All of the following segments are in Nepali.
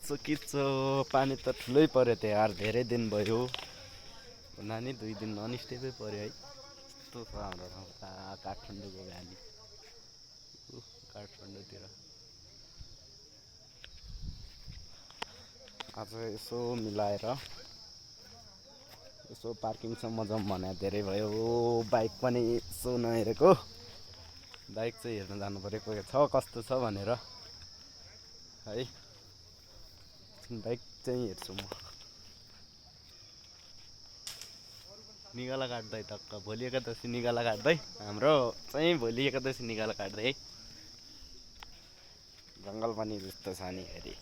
किच्चो किच्चो पानी त ठुलै पर्यो त यार धेरै दिन भयो नानी 2 दिन ननस्टेपै पर्यो है यस्तो छ हाम्रो ठाउँ काठमाडौँको भ्याली काठमाडौँतिर आज यसो मिलाएर यसो पार्किङसम्म जाउँ भने धेरै भयो बाइक पनि यसो नहेरेको बाइक चाहिँ हेर्न जानु पऱ्यो कोही छ कस्तो छ भनेर है बाइक चाहिँ हेर्छु म निगाला काट्दै टक्क भोलि एकादशी निगाला काट्दै हाम्रो चाहिँ भोलि एकादशी निगाला काट्दै है जङ्गल पनि जस्तो छ नि फेरि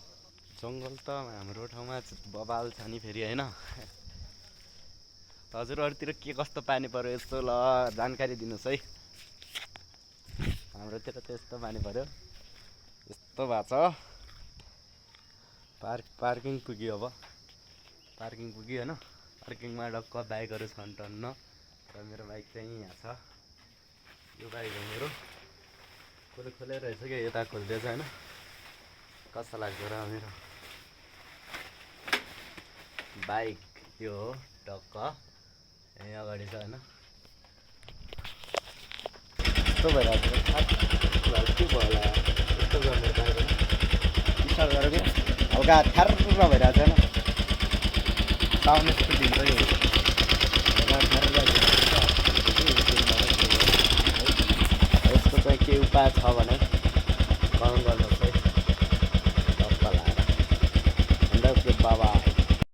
जङ्गल त हाम्रो ठाउँमा बबाल छ नि फेरि होइन हजुरहरूतिर के कस्तो पानी पर्यो यस्तो ल जानकारी दिनुहोस् है हाम्रोतिर त यस्तो पानी पर्यो यस्तो भएको छ पार्किङ पुग्यो अब पार्किङ पुग्यो होइन पार्किङमा डक्क बाइकहरू छन् टन्न र मेरो बाइक चाहिँ यहाँ छ यो बाइक हो मेरो खोलेर रहेछ क्या यता खोलिदिएछ होइन कस्तो लाग्छ र मेरो बाइक यो हो टक्क यहाँ अगाडि छ होइन यस्तो भइरहेको छ के भयो होला यस्तो गर्ने बाइक स्टार्ट गरेर क्या हल्का ठार भइरहेको छ होइन साउन्ड यस्तो दिन्छ यो यस्तो चाहिँ के उपाय छ भने